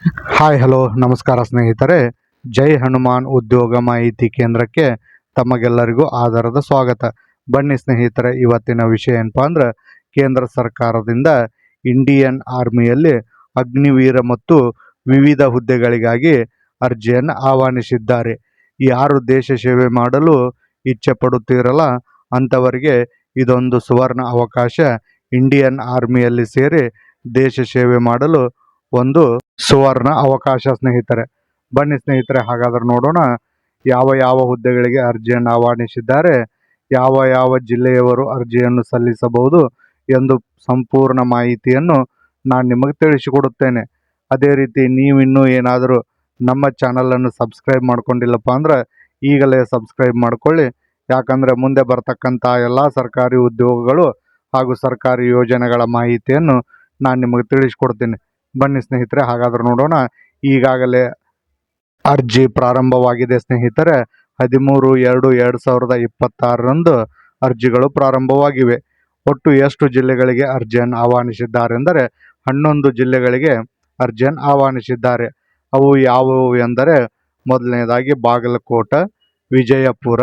Hi hello ನಮಸ್ಕಾರ ಸ್ನೇಹಿತರೆ. ಜೈ ಹನುಮಾನ್ ಉದ್ಯೋಗ ಮಾಹಿತಿ ಕೇಂದ್ರಕ್ಕೆ ತಮಗೆಲ್ಲರಿಗೂ ಆಧಾರದ ಸ್ವಾಗತ. ಬನ್ನಿ ಸ್ನೇಹಿತರೆ, ಇವತ್ತಿನ ವಿಷಯ ಏನಪ್ಪ ಅಂದ್ರೆ, ಕೇಂದ್ರ ಸರ್ಕಾರದಿಂದ ಇಂಡಿಯನ್ ಆರ್ಮಿಯಲ್ಲಿ ಅಗ್ನಿವೀರ ಮತ್ತು ವಿವಿಧ ಹುದ್ದೆಗಳಿಗಾಗಿ ಅರ್ಜಿಯನ್ನು ಆಹ್ವಾನಿಸಿದ್ದಾರೆ. ಯಾರು ದೇಶ ಸೇವೆ ಮಾಡಲು ಇಚ್ಛೆ ಪಡುತ್ತೀರಲ್ಲ ಅಂಥವರಿಗೆ ಇದೊಂದು ಸುವರ್ಣ ಅವಕಾಶ. ಇಂಡಿಯನ್ ಆರ್ಮಿಯಲ್ಲಿ ಸೇರಿ ದೇಶ ಸೇವೆ ಮಾಡಲು ಒಂದು ಸುವರ್ಣ ಅವಕಾಶ ಸ್ನೇಹಿತರೆ. ಬನ್ನಿ ಸ್ನೇಹಿತರೆ, ಹಾಗಾದ್ರೆ ನೋಡೋಣ ಯಾವ ಯಾವ ಹುದ್ದೆಗಳಿಗೆ ಅರ್ಜಿಯನ್ನು ಆಹ್ವಾನಿಸಿದ್ದಾರೆ, ಯಾವ ಯಾವ ಜಿಲ್ಲೆಯವರು ಅರ್ಜಿಯನ್ನು ಸಲ್ಲಿಸಬಹುದು ಎಂದು ಸಂಪೂರ್ಣ ಮಾಹಿತಿಯನ್ನು ನಾನು ನಿಮಗೆ ತಿಳಿಸಿಕೊಡುತ್ತೇನೆ. ಅದೇ ರೀತಿ ನೀವಿನ್ನೂ ಏನಾದರೂ ನಮ್ಮ ಚಾನಲನ್ನು ಸಬ್ಸ್ಕ್ರೈಬ್ ಮಾಡ್ಕೊಂಡಿಲ್ಲಪ್ಪ ಅಂದ್ರೆ ಈಗಲೇ ಸಬ್ಸ್ಕ್ರೈಬ್ ಮಾಡ್ಕೊಳ್ಳಿ. ಯಾಕಂದರೆ ಮುಂದೆ ಬರ್ತಕ್ಕಂಥ ಎಲ್ಲ ಸರ್ಕಾರಿ ಉದ್ಯೋಗಗಳು ಹಾಗೂ ಸರ್ಕಾರಿ ಯೋಜನೆಗಳ ಮಾಹಿತಿಯನ್ನು ನಾನು ನಿಮಗೆ ತಿಳಿಸ್ಕೊಡ್ತೀನಿ. ಬನ್ನಿ ಸ್ನೇಹಿತರೆ, ಹಾಗಾದ್ರೆ ನೋಡೋಣ. ಈಗಾಗಲೇ ಅರ್ಜಿ ಪ್ರಾರಂಭವಾಗಿದೆ ಸ್ನೇಹಿತರೆ. 13/2/2026 ಅರ್ಜಿಗಳು ಪ್ರಾರಂಭವಾಗಿವೆ. ಒಟ್ಟು ಎಷ್ಟು ಜಿಲ್ಲೆಗಳಿಗೆ ಅರ್ಜಿಯನ್ನು ಆಹ್ವಾನಿಸಿದ್ದಾರೆ ಎಂದರೆ 11 ಜಿಲ್ಲೆಗಳಿಗೆ ಅರ್ಜಿಯನ್ನು ಆಹ್ವಾನಿಸಿದ್ದಾರೆ. ಅವು ಯಾವುವು ಎಂದರೆ, ಮೊದಲನೇದಾಗಿ ಬಾಗಲಕೋಟೆ, ವಿಜಯಪುರ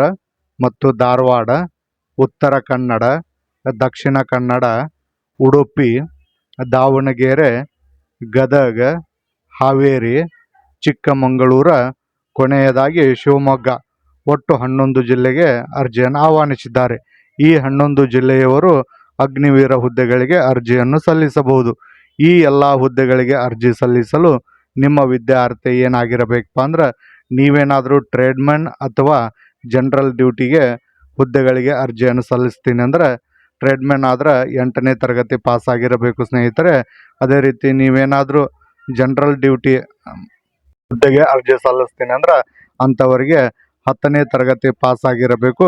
ಮತ್ತು ಧಾರವಾಡ, ಉತ್ತರ ಕನ್ನಡ, ದಕ್ಷಿಣ ಕನ್ನಡ, ಉಡುಪಿ, ದಾವಣಗೆರೆ, ಗದಗ, ಹಾವೇರಿ, ಚಿಕ್ಕಮಗಳೂರು, ಕೊನೆಯದಾಗಿ ಶಿವಮೊಗ್ಗ. ಒಟ್ಟು 11 ಜಿಲ್ಲೆಗೆ ಅರ್ಜಿಯನ್ನು ಆಹ್ವಾನಿಸಿದ್ದಾರೆ. ಈ 11 ಜಿಲ್ಲೆಯವರು ಅಗ್ನಿವೀರ ಹುದ್ದೆಗಳಿಗೆ ಅರ್ಜಿಯನ್ನು ಸಲ್ಲಿಸಬಹುದು. ಈ ಎಲ್ಲ ಹುದ್ದೆಗಳಿಗೆ ಅರ್ಜಿ ಸಲ್ಲಿಸಲು ನಿಮ್ಮ ವಿದ್ಯಾರ್ಥಿ ಏನಾಗಿರಬೇಕಪ್ಪ ಅಂದ್ರೆ, ನೀವೇನಾದರೂ ಟ್ರೇಡ್ಮನ್ ಅಥವಾ ಜನರಲ್ ಡ್ಯೂಟಿಗೆ ಹುದ್ದೆಗಳಿಗೆ ಅರ್ಜಿಯನ್ನು ಸಲ್ಲಿಸ್ತೀನಿ ಅಂದರೆ, ಟ್ರೇಡ್ಮನ್ ಆದ್ರೆ 8ನೇ ತರಗತಿ ಪಾಸ್ ಆಗಿರಬೇಕು ಸ್ನೇಹಿತರೆ. ಅದೇ ರೀತಿ ನೀವೇನಾದರೂ ಜನರಲ್ ಡ್ಯೂಟಿ ಹುದ್ದೆಗೆ ಅರ್ಜಿ ಸಲ್ಲಿಸ್ತೀನಿ ಅಂದ್ರೆ ಅಂಥವರಿಗೆ 10ನೇ ತರಗತಿ ಪಾಸ್ ಆಗಿರಬೇಕು.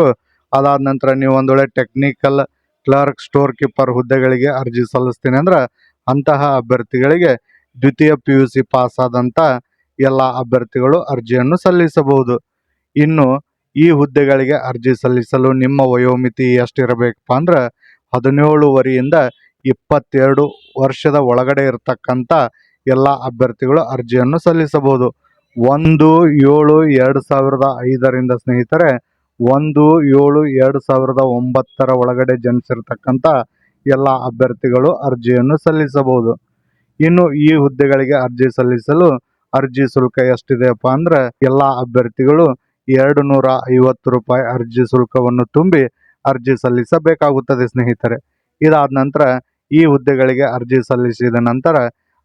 ಅದಾದ ನಂತರ ನೀವು ಒಂದು ವೇಳೆ ಟೆಕ್ನಿಕಲ್ ಕ್ಲರ್ಕ್, ಸ್ಟೋರ್ ಕೀಪರ್ ಹುದ್ದೆಗಳಿಗೆ ಅರ್ಜಿ ಸಲ್ಲಿಸ್ತೀನಿ ಅಂದ್ರೆ ಅಂತಹ ಅಭ್ಯರ್ಥಿಗಳಿಗೆ ದ್ವಿತೀಯ PUC ಪಾಸ್ ಆದಂಥ ಎಲ್ಲ ಅಭ್ಯರ್ಥಿಗಳು ಅರ್ಜಿಯನ್ನು ಸಲ್ಲಿಸಬಹುದು. ಇನ್ನು ಈ ಹುದ್ದೆಗಳಿಗೆ ಅರ್ಜಿ ಸಲ್ಲಿಸಲು ನಿಮ್ಮ ವಯೋಮಿತಿ ಎಷ್ಟಿರಬೇಕಪ್ಪ ಅಂದ್ರೆ 17 ವರ್ಷದಿಂದ 22 ವರ್ಷದ ಒಳಗಡೆ ಇರತಕ್ಕಂಥ ಎಲ್ಲ ಅಭ್ಯರ್ಥಿಗಳು ಅರ್ಜಿಯನ್ನು ಸಲ್ಲಿಸಬಹುದು. 1/7/2005 ಸ್ನೇಹಿತರೆ 1/7/2009 ಒಳಗಡೆ ಜನಿಸಿರ್ತಕ್ಕಂಥ ಎಲ್ಲ ಅಭ್ಯರ್ಥಿಗಳು ಅರ್ಜಿಯನ್ನು ಸಲ್ಲಿಸಬಹುದು. ಇನ್ನು ಈ ಹುದ್ದೆಗಳಿಗೆ ಅರ್ಜಿ ಸಲ್ಲಿಸಲು ಅರ್ಜಿ ಶುಲ್ಕ ಎಷ್ಟಿದೆಯಪ್ಪ ಅಂದ್ರೆ, ಎಲ್ಲ ಅಭ್ಯರ್ಥಿಗಳು 250 ರೂಪಾಯಿ ಅರ್ಜಿ ಶುಲ್ಕವನ್ನು ತುಂಬಿ ಅರ್ಜಿ ಸಲ್ಲಿಸಬೇಕಾಗುತ್ತದೆ ಸ್ನೇಹಿತರೆ. ಇದಾದ ನಂತರ ಈ ಹುದ್ದೆಗಳಿಗೆ ಅರ್ಜಿ ಸಲ್ಲಿಸಿದ ನಂತರ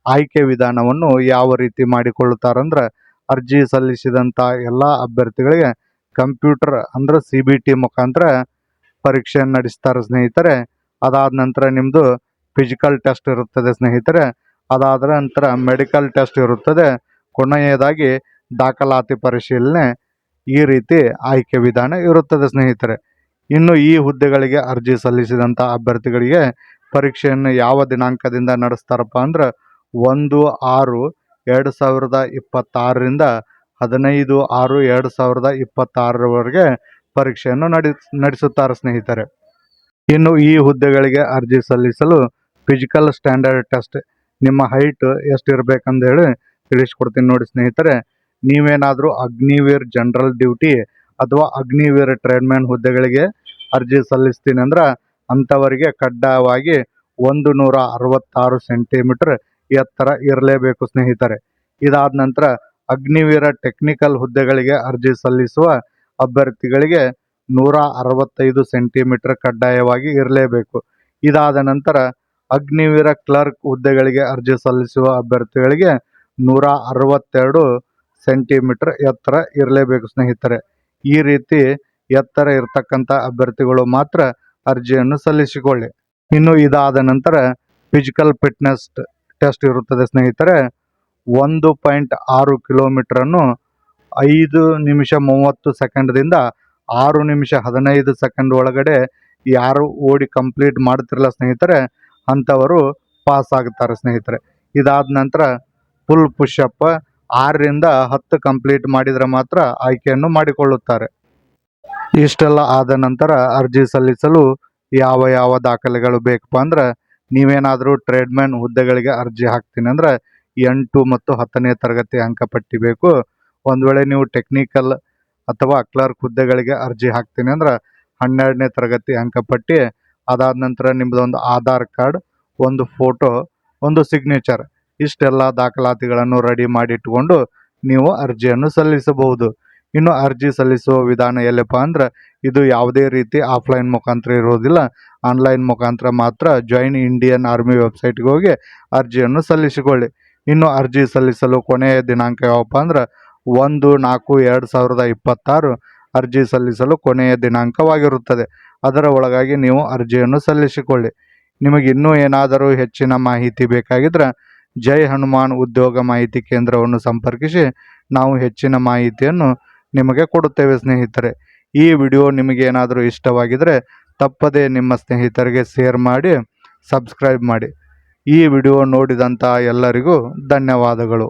ಆಯ್ಕೆ ವಿಧಾನವನ್ನು ಯಾವ ರೀತಿ ಮಾಡಿಕೊಳ್ಳುತ್ತಾರಂದ್ರೆ, ಅರ್ಜಿ ಸಲ್ಲಿಸಿದಂಥ ಎಲ್ಲ ಅಭ್ಯರ್ಥಿಗಳಿಗೆ ಕಂಪ್ಯೂಟರ್ ಅಂದ್ರೆ CBT ಮುಖಾಂತರ ಪರೀಕ್ಷೆಯನ್ನು ನಡೆಸ್ತಾರೆ ಸ್ನೇಹಿತರೆ. ಅದಾದ ನಂತರ ನಿಮ್ಮದು ಫಿಸಿಕಲ್ ಟೆಸ್ಟ್ ಇರುತ್ತದೆ ಸ್ನೇಹಿತರೆ. ಅದಾದ ನಂತರ ಮೆಡಿಕಲ್ ಟೆಸ್ಟ್ ಇರುತ್ತದೆ. ಕೊನೆಯದಾಗಿ ದಾಖಲಾತಿ ಪರಿಶೀಲನೆ. ಈ ರೀತಿ ಆಯ್ಕೆ ವಿಧಾನ ಇರುತ್ತದೆ ಸ್ನೇಹಿತರೆ. ಇನ್ನು ಈ ಹುದ್ದೆಗಳಿಗೆ ಅರ್ಜಿ ಸಲ್ಲಿಸಿದಂಥ ಅಭ್ಯರ್ಥಿಗಳಿಗೆ ಪರೀಕ್ಷೆಯನ್ನು ಯಾವ ದಿನಾಂಕದಿಂದ ನಡೆಸ್ತಾರಪ್ಪ ಅಂದ್ರೆ, 1/6/2026 15/6/2026 ಪರೀಕ್ಷೆಯನ್ನು ನಡೆಸುತ್ತಾರೆ ಸ್ನೇಹಿತರೆ. ಇನ್ನು ಈ ಹುದ್ದೆಗಳಿಗೆ ಅರ್ಜಿ ಸಲ್ಲಿಸಲು ಫಿಸಿಕಲ್ ಸ್ಟ್ಯಾಂಡರ್ಡ್ ಟೆಸ್ಟ್, ನಿಮ್ಮ ಹೈಟ್ ಎಷ್ಟಿರಬೇಕಂದೇಳಿ ತಿಳಿಸ್ಕೊಡ್ತೀನಿ ನೋಡಿ ಸ್ನೇಹಿತರೆ. ನೀವೇನಾದರೂ ಅಗ್ನಿವೀರ್ ಜನರಲ್ ಡ್ಯೂಟಿ ಅಥವಾ ಅಗ್ನಿವೀರ್ ಟ್ರೇಡ್ಮ್ಯಾನ್ ಹುದ್ದೆಗಳಿಗೆ ಅರ್ಜಿ ಸಲ್ಲಿಸ್ತೀನಿ ಅಂದ್ರೆ ಅಂಥವರಿಗೆ ಕಡ್ಡಾಯವಾಗಿ 166 ಸೆಂಟಿಮೀಟರ್ ಎತ್ತರ ಇರಲೇಬೇಕು ಸ್ನೇಹಿತರೆ. ಇದಾದ ನಂತರ ಅಗ್ನಿವೀರ ಟೆಕ್ನಿಕಲ್ ಹುದ್ದೆಗಳಿಗೆ ಅರ್ಜಿ ಸಲ್ಲಿಸುವ ಅಭ್ಯರ್ಥಿಗಳಿಗೆ 165 ಸೆಂಟಿಮೀಟರ್ ಕಡ್ಡಾಯವಾಗಿ ಇರಲೇಬೇಕು. ಇದಾದ ನಂತರ ಅಗ್ನಿವೀರ ಕ್ಲರ್ಕ್ ಹುದ್ದೆಗಳಿಗೆ ಅರ್ಜಿ ಸಲ್ಲಿಸುವ ಅಭ್ಯರ್ಥಿಗಳಿಗೆ 162 ಸೆಂಟಿಮೀಟರ್ ಎತ್ತರ ಇರಲೇಬೇಕು ಸ್ನೇಹಿತರೆ. ಈ ರೀತಿ ಎತ್ತರ ಇರತಕ್ಕಂಥ ಅಭ್ಯರ್ಥಿಗಳು ಮಾತ್ರ ಅರ್ಜಿಯನ್ನು ಸಲ್ಲಿಸಿಕೊಳ್ಳಿ. ಇನ್ನು ಇದಾದ ನಂತರ ಫಿಸಿಕಲ್ ಫಿಟ್ನೆಸ್ ಟೆಸ್ಟ್ ಇರುತ್ತದೆ ಸ್ನೇಹಿತರೆ. 1.6 ಕಿಲೋಮೀಟರನ್ನು 5 ನಿಮಿಷ 30 ಸೆಕೆಂಡ್ದಿಂದ 6 ನಿಮಿಷ 15 ಸೆಕೆಂಡ್ ಒಳಗಡೆ ಯಾರು ಓಡಿ ಕಂಪ್ಲೀಟ್ ಮಾಡ್ತಿರಲ್ಲ ಸ್ನೇಹಿತರೆ, ಅಂಥವರು ಪಾಸ್ ಆಗುತ್ತಾರೆ ಸ್ನೇಹಿತರೆ. ಇದಾದ ನಂತರ ಫುಲ್ ಪುಷಪ್ 6ರಿಂದ 10 ಕಂಪ್ಲೀಟ್ ಮಾಡಿದರೆ ಮಾತ್ರ ಆಯ್ಕೆಯನ್ನು ಮಾಡಿಕೊಳ್ಳುತ್ತಾರೆ. ಇಷ್ಟೆಲ್ಲ ಆದ ನಂತರ ಅರ್ಜಿ ಸಲ್ಲಿಸಲು ಯಾವ ಯಾವ ದಾಖಲೆಗಳು ಬೇಕಪ್ಪ ಅಂದ್ರೆ, ನೀವೇನಾದರೂ ಟ್ರೇಡ್ಮ್ಯಾನ್ ಹುದ್ದೆಗಳಿಗೆ ಅರ್ಜಿ ಹಾಕ್ತೀನಿ ಅಂದ್ರೆ 8 ಮತ್ತು 10ನೇ ತರಗತಿ ಅಂಕಪಟ್ಟಿ ಬೇಕು. ಒಂದು ವೇಳೆ ನೀವು ಟೆಕ್ನಿಕಲ್ ಅಥವಾ ಕ್ಲರ್ಕ್ ಹುದ್ದೆಗಳಿಗೆ ಅರ್ಜಿ ಹಾಕ್ತೀನಿ ಅಂದ್ರೆ 12ನೇ ತರಗತಿ ಅಂಕಪಟ್ಟಿ, ಅದಾದ ನಂತರ ನಿಮ್ಮದೊಂದು ಆಧಾರ್ ಕಾರ್ಡ್, ಒಂದು ಫೋಟೋ, ಒಂದು ಸಿಗ್ನೇಚರ್, ಇಷ್ಟೆಲ್ಲ ದಾಖಲಾತಿಗಳನ್ನು ರೆಡಿ ಮಾಡಿಟ್ಕೊಂಡು ನೀವು ಅರ್ಜಿಯನ್ನು ಸಲ್ಲಿಸಬಹುದು. ಇನ್ನು ಅರ್ಜಿ ಸಲ್ಲಿಸುವ ವಿಧಾನ ಎಲ್ಲಪ್ಪ ಅಂದ್ರೆ ಇದು ಯಾವುದೇ ರೀತಿ ಆಫ್ಲೈನ್ ಮುಖಾಂತರ ಇರೋದಿಲ್ಲ, ಆನ್ಲೈನ್ ಮುಖಾಂತರ ಮಾತ್ರ. ಜಾಯಿನ್ ಇಂಡಿಯನ್ ಆರ್ಮಿ ವೆಬ್ಸೈಟ್ಗೆ ಹೋಗಿ ಅರ್ಜಿಯನ್ನು ಸಲ್ಲಿಸಿಕೊಳ್ಳಿ. ಇನ್ನು ಅರ್ಜಿ ಸಲ್ಲಿಸಲು ಕೊನೆಯ ದಿನಾಂಕ ಯಾವಪ್ಪ ಅಂದ್ರೆ 1/4/2026 ಅರ್ಜಿ ಸಲ್ಲಿಸಲು ಕೊನೆಯ ದಿನಾಂಕವಾಗಿರುತ್ತದೆ. ಅದರ ಒಳಗಾಗಿ ನೀವು ಅರ್ಜಿಯನ್ನು ಸಲ್ಲಿಸಿಕೊಳ್ಳಿ. ನಿಮಗೆ ಇನ್ನೂ ಏನಾದರೂ ಹೆಚ್ಚಿನ ಮಾಹಿತಿ ಬೇಕಾಗಿದ್ದರೆ ಜೈ ಹನುಮಾನ್ ಉದ್ಯೋಗ ಮಾಹಿತಿ ಕೇಂದ್ರವನ್ನು ಸಂಪರ್ಕಿಸಿ, ನಾವು ಹೆಚ್ಚಿನ ಮಾಹಿತಿಯನ್ನು ನಿಮಗೆ ಕೊಡುತ್ತೇವೆ ಸ್ನೇಹಿತರೆ. ಈ ವಿಡಿಯೋ ನಿಮಗೆ ಏನಾದರೂ ಇಷ್ಟವಾಗಿದ್ದರೆ ತಪ್ಪದೇ ನಿಮ್ಮ ಸ್ನೇಹಿತರಿಗೆ ಶೇರ್ ಮಾಡಿ, ಸಬ್ಸ್ಕ್ರೈಬ್ ಮಾಡಿ. ಈ ವಿಡಿಯೋ ನೋಡಿದಂಥ ಎಲ್ಲರಿಗೂ ಧನ್ಯವಾದಗಳು.